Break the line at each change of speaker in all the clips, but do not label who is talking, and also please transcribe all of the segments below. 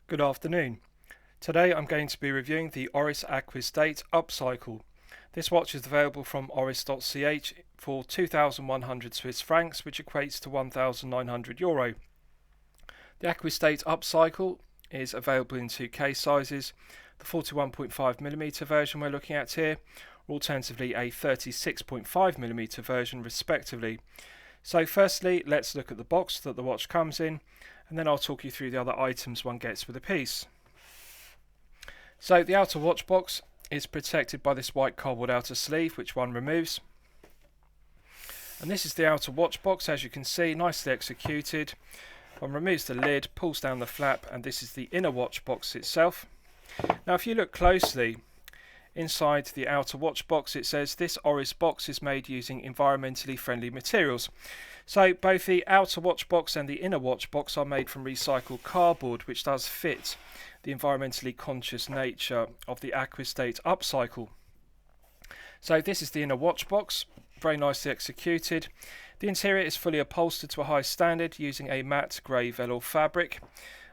Good afternoon. Today I'm going to be reviewing the Oris Aquis Date Upcycle. This watch is available from oris.ch for 2,100 Swiss francs, which equates to €1,900. The Aquis Date Upcycle is available in two case sizes, the 41.5mm version we're looking at here, or alternatively a 36.5mm version respectively. So firstly, let's look at the box that the watch comes in, and then I'll talk you through the other items one gets with the piece. So the outer watch box is protected by this white cardboard outer sleeve, which one removes. And this is the outer watch box, as you can see, nicely executed. One removes the lid, pulls down the flap, and this is the inner watch box itself. Now if you look closely, inside the outer watch box it says this Oris box is made using environmentally friendly materials. So both the outer watch box and the inner watch box are made from recycled cardboard, which does fit the environmentally conscious nature of the Aquis Date Upcycle. So this is the inner watch box, very nicely executed. The interior is fully upholstered to a high standard using a matte grey velour fabric,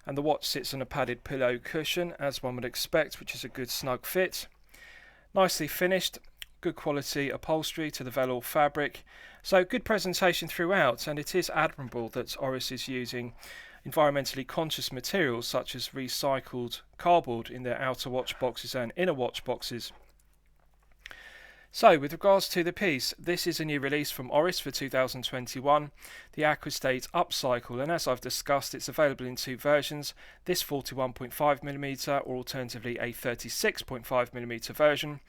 and the watch sits on a padded pillow cushion as one would expect, which is a good snug fit. Nicely finished, good quality upholstery to the velour fabric, so good presentation throughout, and it is admirable that Oris is using environmentally conscious materials such as recycled cardboard in their outer watch boxes and inner watch boxes. So with regards to the piece, this is a new release from Oris for 2021, the Aquis Date Upcycle, and as I've discussed, it's available in two versions, this 41.5mm or alternatively a 36.5mm version.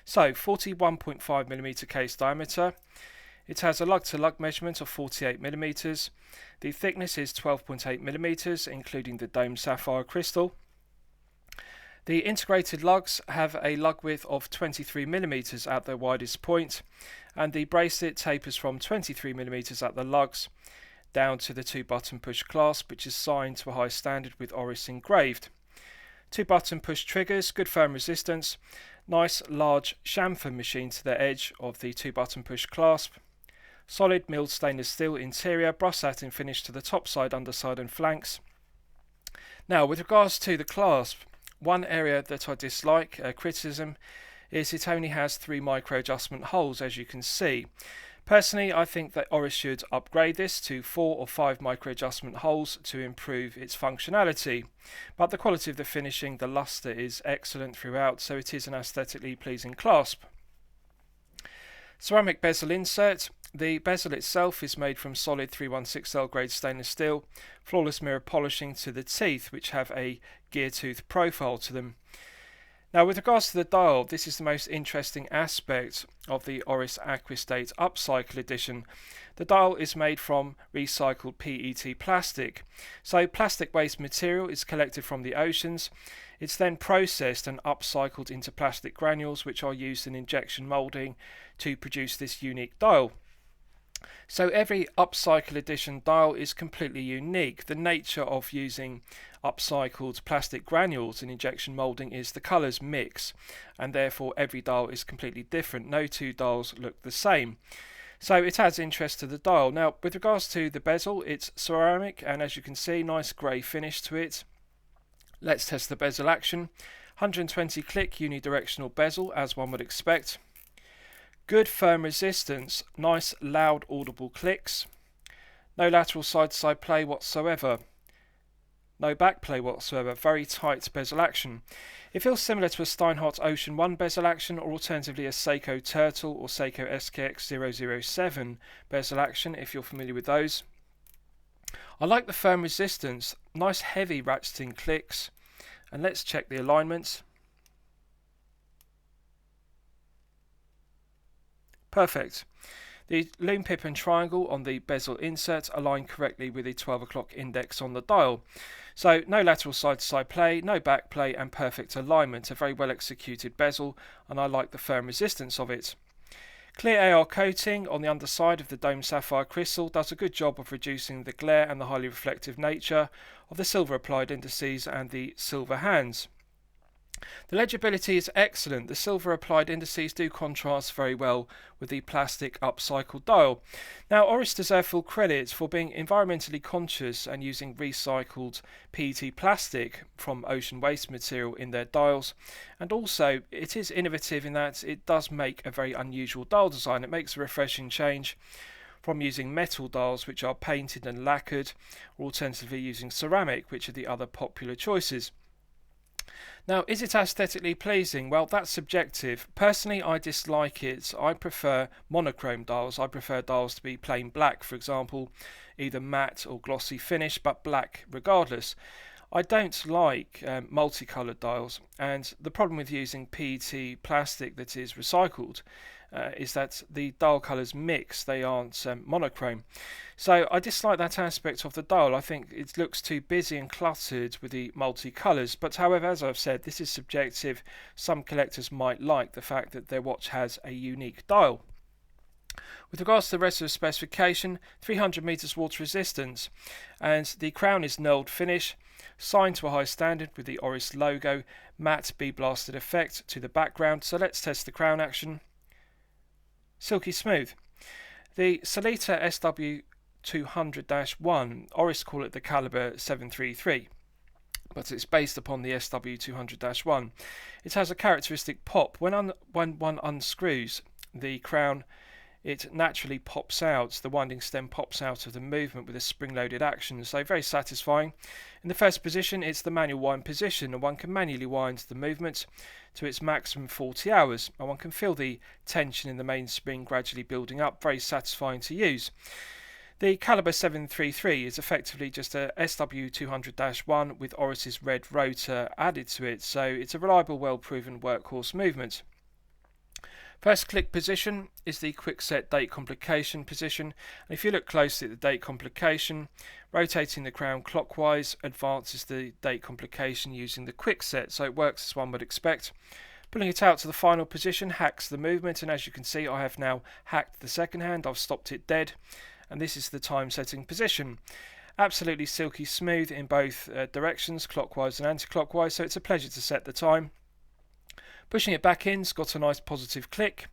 So 41.5mm case diameter, it has a lug-to-lug measurement of 48mm, the thickness is 12.8mm including the dome sapphire crystal. The integrated lugs have a lug width of 23mm at their widest point, and the bracelet tapers from 23mm at the lugs down to the 2-button push clasp, which is signed to a high standard with Oris engraved. 2-button push triggers, good firm resistance, nice large chamfer machine to the edge of the 2-button push clasp, solid milled stainless steel interior, brush satin finish to the top side, underside and flanks. Now with regards to the clasp, one area that I dislike, criticism, is it only has 3 micro adjustment holes, as you can see. Personally, I think that Oris should upgrade this to 4 or 5 micro adjustment holes to improve its functionality. But the quality of the finishing, the luster is excellent throughout, so it is an aesthetically pleasing clasp. Ceramic bezel insert. The bezel itself is made from solid 316L grade stainless steel, flawless mirror polishing to the teeth, which have a gear tooth profile to them. Now with regards to the dial, this is the most interesting aspect of the Oris Aquis Date Upcycle edition. The dial is made from recycled PET plastic. So plastic waste material is collected from the oceans. It's then processed and upcycled into plastic granules, which are used in injection moulding to produce this unique dial. So every Upcycle edition dial is completely unique. The nature of using upcycled plastic granules in injection moulding is the colours mix, and therefore every dial is completely different. No two dials look the same. So it adds interest to the dial. Now with regards to the bezel, it's ceramic, and as you can see, nice grey finish to it. Let's test the bezel action. 120 click unidirectional bezel, as one would expect. Good firm resistance, nice loud audible clicks. No lateral side-to-side play whatsoever. No back play whatsoever, very tight bezel action. It feels similar to a Steinhardt Ocean 1 bezel action, or alternatively a Seiko Turtle or Seiko SKX 007 bezel action, if you're familiar with those. I like the firm resistance, nice heavy ratcheting clicks, and let's check the alignment. Perfect. The loom pip and triangle on the bezel insert align correctly with the 12 o'clock index on the dial. So no lateral side-to-side play, no back play, and perfect alignment. A very well executed bezel, and I like the firm resistance of it. Clear AR coating on the underside of the dome sapphire crystal does a good job of reducing the glare and the highly reflective nature of the silver applied indices and the silver hands. The legibility is excellent. The silver applied indices do contrast very well with the plastic upcycled dial. Now, Oris deserve full credit for being environmentally conscious and using recycled PET plastic from ocean waste material in their dials. And also, it is innovative in that it does make a very unusual dial design. It makes a refreshing change from using metal dials which are painted and lacquered, or alternatively using ceramic, which are the other popular choices. Now, is it aesthetically pleasing? Well, that's subjective. Personally, I dislike it. I prefer monochrome dials. I prefer dials to be plain black, for example, either matte or glossy finish, but black regardless. I don't like multicoloured dials, and the problem with using PET plastic that is recycled is that the dial colours mix, they aren't monochrome. So I dislike that aspect of the dial. I think it looks too busy and cluttered with the multicolours, but however, as I've said, this is subjective. Some collectors might like the fact that their watch has a unique dial. With regards to the rest of the specification, 300 meters water resistance, and the crown is knurled finish, signed to a high standard with the Oris logo, matte blasted effect to the background. So let's test the crown action. Silky smooth. The Sellita SW200-1, Oris call it the caliber 733, but it's based upon the SW200-1. It has a characteristic pop. When one unscrews the crown, it naturally pops out. The winding stem pops out of the movement with a spring-loaded action, so very satisfying. In the first position, it's the manual wind position, and one can manually wind the movement to its maximum 40 hours, and one can feel the tension in the mainspring gradually building up. Very satisfying to use. The caliber 733 is effectively just a SW200-1 with Oris's red rotor added to it, so it's a reliable, well-proven workhorse movement. First click position is the quick set date complication position, and if you look closely at the date complication, rotating the crown clockwise advances the date complication using the quick set, so it works as one would expect. Pulling it out to the final position hacks the movement, and as you can see, I have now hacked the second hand. I've stopped it dead, and this is the time setting position. Absolutely silky smooth in both directions, clockwise and anti-clockwise, so it's a pleasure to set the time. Pushing it back in, it's got a nice positive click,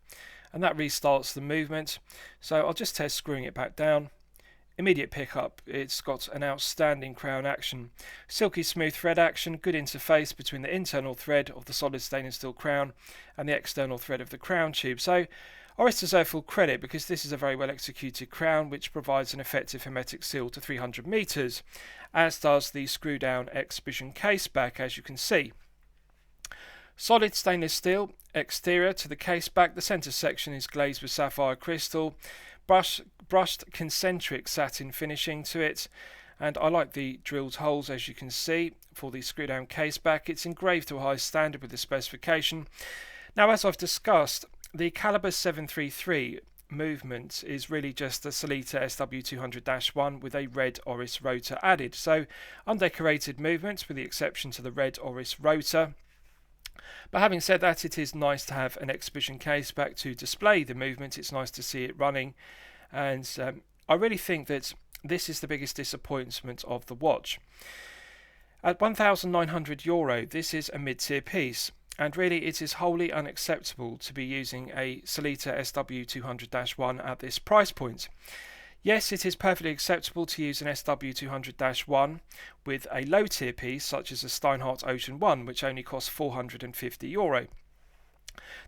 and that restarts the movement. So I'll just test screwing it back down. Immediate pickup, it's got an outstanding crown action. Silky smooth thread action, good interface between the internal thread of the solid stainless steel crown and the external thread of the crown tube. So Oris deserve full credit because this is a very well executed crown which provides an effective hermetic seal to 300 meters, as does the screw down exhibition case back, as you can see. Solid stainless steel exterior to the case back. The centre section is glazed with sapphire crystal, brushed concentric satin finishing to it, and I like the drilled holes, as you can see, for the screw down case back. It's engraved to a high standard with the specification. Now, as I've discussed, the caliber 733 movement is really just a Sellita SW200-1 with a red Oris rotor added. So undecorated movements with the exception to the red Oris rotor. But having said that, it is nice to have an exhibition case back to display the movement. It's nice to see it running, and I really think that this is the biggest disappointment of the watch. At €1,900, this is a mid-tier piece, and really it is wholly unacceptable to be using a Sellita SW200-1 at this price point. Yes, it is perfectly acceptable to use an SW200-1 with a low tier piece such as a Steinhardt Ocean 1, which only costs €450.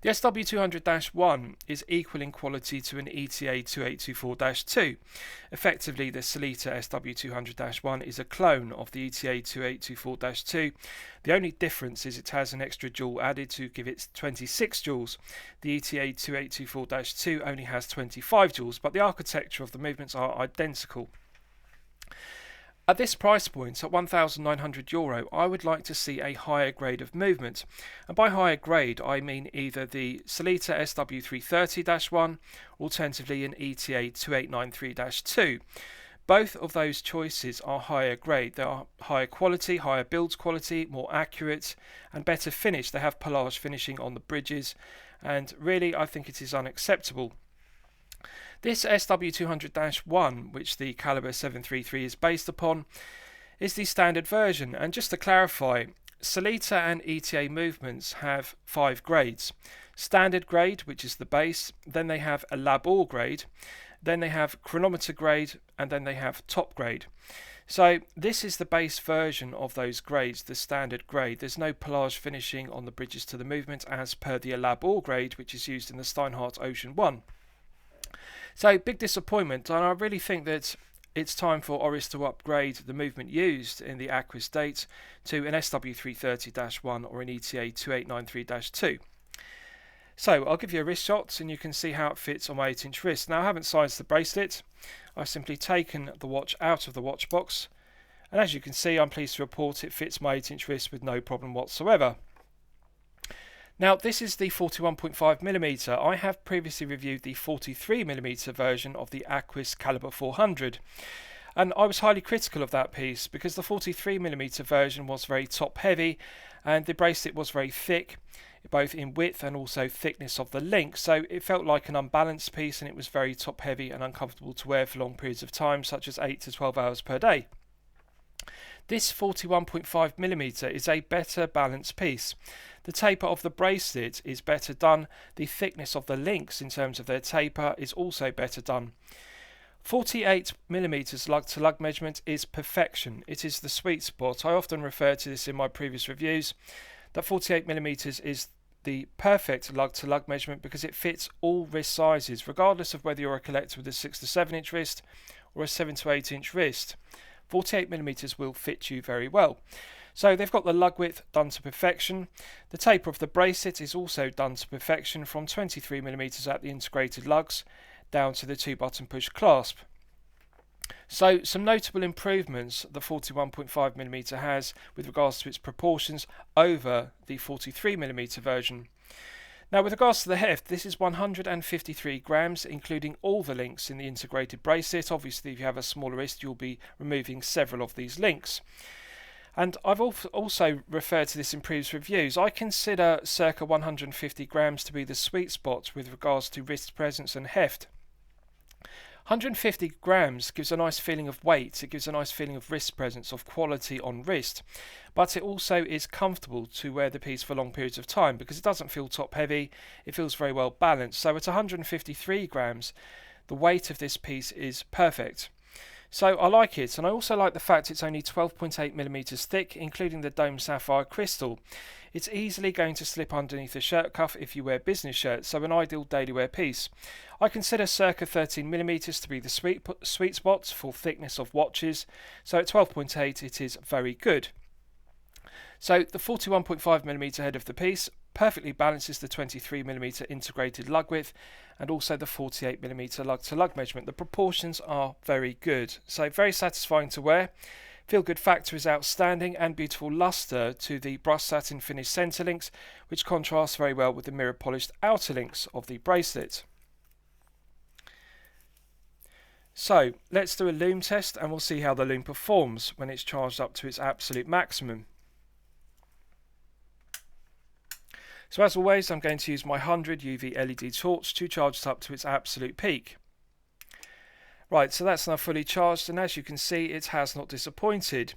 The SW200-1 is equal in quality to an ETA 2824-2. Effectively, the Sellita SW200-1 is a clone of the ETA 2824-2. The only difference is it has an extra jewel added to give it 26 jewels. The ETA 2824-2 only has 25 jewels, but the architecture of the movements are identical. At this price point, at €1,900, I would like to see a higher grade of movement. And by higher grade, I mean either the Sellita SW330-1, alternatively an ETA 2893-2. Both of those choices are higher grade. They are higher quality, higher build quality, more accurate, and better finish. They have pelage finishing on the bridges, and really I think it is unacceptable. This SW200-1, which the caliber 733 is based upon, is the standard version, and just to clarify, Salita and ETA movements have 5 grades. Standard grade, which is the base, then they have a lab all grade, then they have chronometer grade, and then they have top grade. So this is the base version of those grades, the standard grade. There's no pelage finishing on the bridges to the movement as per the lab all grade, which is used in the Steinhardt Ocean 1. So big disappointment, and I really think that it's time for Oris to upgrade the movement used in the Aquis date to an SW330-1 or an ETA 2893-2. So I'll give you a wrist shot and you can see how it fits on my 8-inch wrist. Now I haven't sized the bracelet, I've simply taken the watch out of the watch box, and as you can see I'm pleased to report it fits my 8-inch wrist with no problem whatsoever. Now this is the 41.5mm. I have previously reviewed the 43mm version of the Aquis Caliber 400, and I was highly critical of that piece because the 43mm version was very top heavy and the bracelet was very thick, both in width and also thickness of the link, so it felt like an unbalanced piece and it was very top heavy and uncomfortable to wear for long periods of time, such as 8 to 12 hours per day. This 41.5mm is a better balanced piece. The taper of the bracelet is better done, the thickness of the links in terms of their taper is also better done. 48mm lug to lug measurement is perfection, it is the sweet spot. I often refer to this in my previous reviews, that 48mm is the perfect lug to lug measurement because it fits all wrist sizes, regardless of whether you're a collector with a 6 to 7 inch wrist or a 7 to 8 inch wrist. 48mm will fit you very well. So they've got the lug width done to perfection. The taper of the bracelet is also done to perfection, from 23mm at the integrated lugs down to the 2-button push clasp. So some notable improvements the 41.5mm has with regards to its proportions over the 43mm version. Now with regards to the heft, this is 153 grams, including all the links in the integrated bracelet. Obviously if you have a smaller wrist you'll be removing several of these links. And I've also referred to this in previous reviews. I consider circa 150 grams to be the sweet spot with regards to wrist presence and heft. 150 grams gives a nice feeling of weight, it gives a nice feeling of wrist presence, of quality on wrist, but it also is comfortable to wear the piece for long periods of time because it doesn't feel top heavy, it feels very well balanced. So at 153 grams, the weight of this piece is perfect. So I like it, and I also like the fact it's only 12.8mm thick, including the dome sapphire crystal. It's easily going to slip underneath a shirt cuff if you wear business shirts, so an ideal daily wear piece. I consider circa 13mm to be the sweet spot for thickness of watches, so at 12.8 it is very good. So the 41.5mm head of the piece perfectly balances the 23mm integrated lug width and also the 48mm lug to lug measurement. The proportions are very good, so very satisfying to wear. Feel good factor is outstanding, and beautiful luster to the brushed satin finished centre links, which contrasts very well with the mirror polished outer links of the bracelet. So let's do a loom test and we'll see how the loom performs when it's charged up to its absolute maximum. So as always, I'm going to use my 100 UV LED torch to charge it up to its absolute peak. Right, so that's now fully charged, and as you can see it has not disappointed.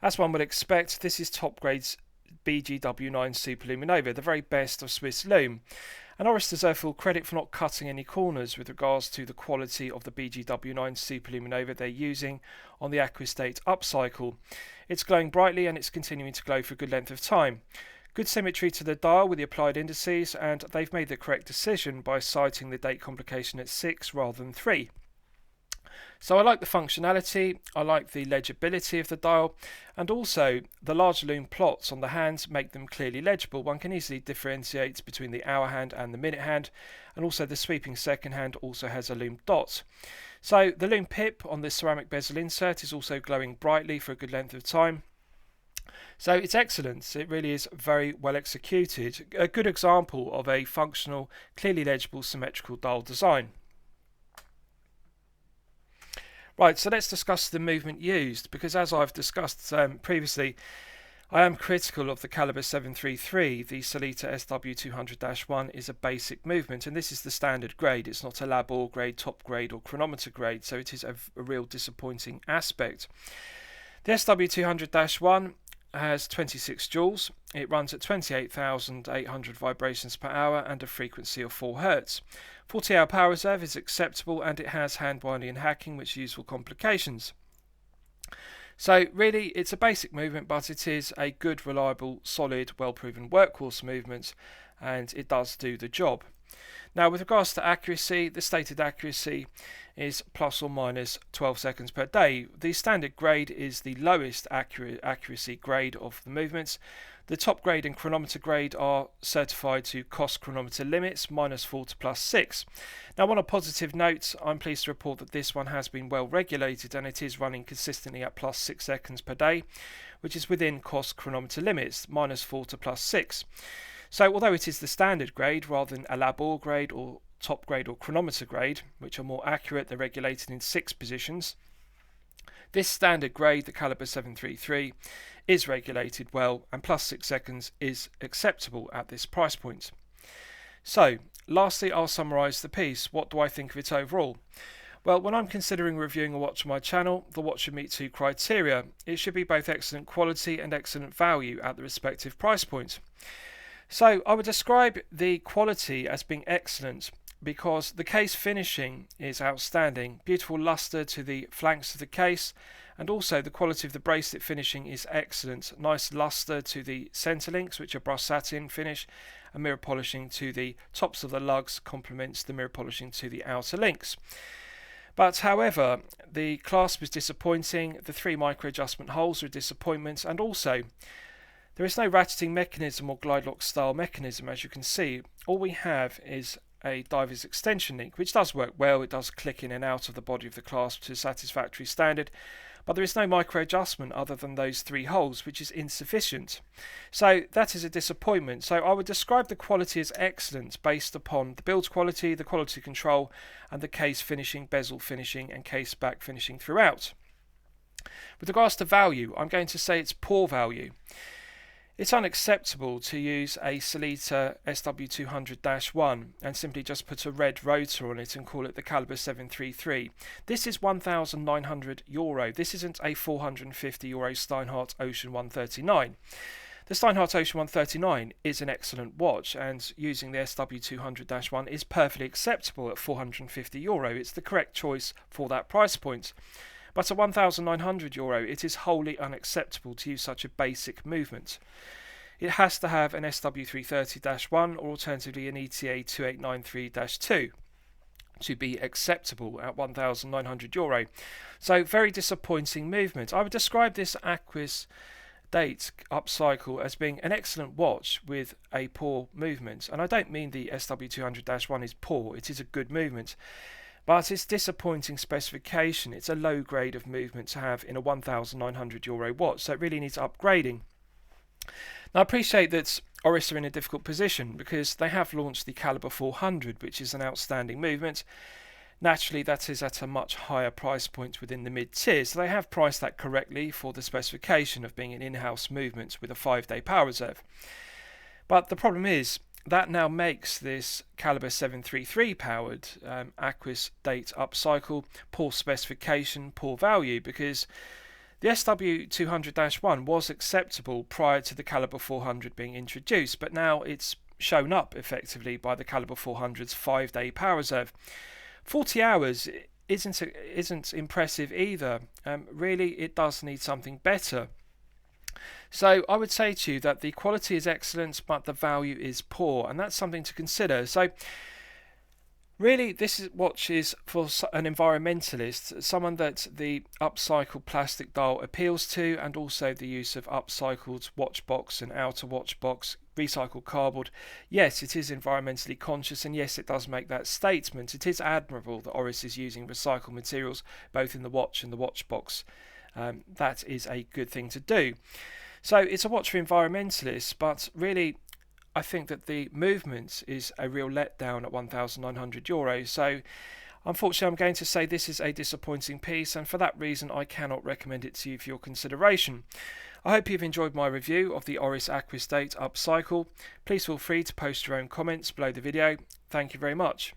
As one would expect, this is top grade's BGW9 Super Luminova, the very best of Swiss loom. And Oris deserve full credit for not cutting any corners with regards to the quality of the BGW9 Super Luminova they're using on the Aquis date Upcycle. It's glowing brightly and it's continuing to glow for a good length of time. Good symmetry to the dial with the applied indices, and they've made the correct decision by sighting the date complication at 6 rather than 3. So I like the functionality, I like the legibility of the dial, and also the large loom plots on the hands make them clearly legible. One can easily differentiate between the hour hand and the minute hand, and also the sweeping second hand also has a loom dot. So the loom pip on this ceramic bezel insert is also glowing brightly for a good length of time. So it's excellent, it really is very well executed. A good example of a functional, clearly legible, symmetrical dial design. Right, so let's discuss the movement used, because as I've discussed previously, I am critical of the caliber 733. The Salita SW200-1 is a basic movement, and this is the standard grade. It's not a lab or grade, top grade or chronometer grade, so it is a real disappointing aspect. The SW200-1 has 26 joules. It runs at 28,800 vibrations per hour and a frequency of 4 Hz. 40-hour power reserve is acceptable, and it has hand winding and hacking, which is useful complications. So really, it's a basic movement, but it is a good, reliable, solid, well-proven workhorse movement, and it does do the job. Now, with regards to accuracy, the stated accuracy is plus or minus 12 seconds per day. The standard grade is the lowest accuracy grade of the movements. The top grade and chronometer grade are certified to cost chronometer limits, -4 to +6. Now, on a positive note, I'm pleased to report that this one has been well regulated, and it is running consistently at +6 seconds per day, which is within cost chronometer limits, -4 to +6. So although it is the standard grade rather than a lab grade or top grade or chronometer grade, which are more accurate, they're regulated in 6 positions, this standard grade, the caliber 733, is regulated well, and +6 seconds is acceptable at this price point. So lastly, I'll summarise the piece. What do I think of it overall? Well, when I'm considering reviewing a watch on my channel, the watch should meet 2 criteria. It should be both excellent quality and excellent value at the respective price point. So I would describe the quality as being excellent because the case finishing is outstanding. Beautiful luster to the flanks of the case, and also the quality of the bracelet finishing is excellent. Nice luster to the centre links, which are brushed satin finish, and mirror polishing to the tops of the lugs complements the mirror polishing to the outer links. But however, the clasp is disappointing, the 3 micro adjustment holes are a disappointment, and also there is no ratcheting mechanism or glide lock style mechanism. As you can see, all we have is a diver's extension link, which does work well. It does click in and out of the body of the clasp to a satisfactory standard, but there is no micro adjustment other than those 3 holes, which is insufficient. So that is a disappointment. So I would describe the quality as excellent based upon the build quality, the quality control, and the case finishing, bezel finishing, and case back finishing throughout. With regards to value, I'm going to say it's poor value. It's unacceptable to use a Sellita SW200-1 and simply just put a red rotor on it and call it the caliber 733. This is €1,900. This isn't a €450 Steinhardt Ocean 139. The Steinhardt Ocean 139 is an excellent watch, and using the SW200-1 is perfectly acceptable at €450. It's the correct choice for that price point. But at €1,900, it is wholly unacceptable to use such a basic movement. It has to have an SW330-1 or alternatively an ETA 2893-2 to be acceptable at €1,900. So very disappointing movement. I would describe this Aquis date Upcycle as being an excellent watch with a poor movement. And I don't mean the SW200-1 is poor, it is a good movement. But it's disappointing specification. It's a low grade of movement to have in a €1,900 watch, so it really needs upgrading. Now I appreciate that Oris are in a difficult position because they have launched the caliber 400, which is an outstanding movement. Naturally, that is at a much higher price point within the mid-tier, so they have priced that correctly for the specification of being an in-house movement with a 5-day power reserve. But the problem is, that now makes this caliber 733 powered Aquis date Upcycle poor specification, poor value, because the SW200-1 was acceptable prior to the caliber 400 being introduced, but now it's shown up effectively by the caliber 400's 5-day power reserve. 40 hours isn't impressive either. Really, it does need something better. So I would say to you that the quality is excellent, but the value is poor, and that's something to consider. So really, this watch is for an environmentalist, someone that the upcycled plastic dial appeals to, and also the use of upcycled watch box and outer watch box, recycled cardboard. Yes, it is environmentally conscious, and yes, it does make that statement. It is admirable that Oris is using recycled materials both in the watch and the watch box. That is a good thing to do. So it's a watch for environmentalists, but really I think that the movement is a real letdown at €1,900. So unfortunately I'm going to say this is a disappointing piece, and for that reason I cannot recommend it to you for your consideration. I hope you've enjoyed my review of the Oris Aquis date Upcycle. Please feel free to post your own comments below the video. Thank you very much.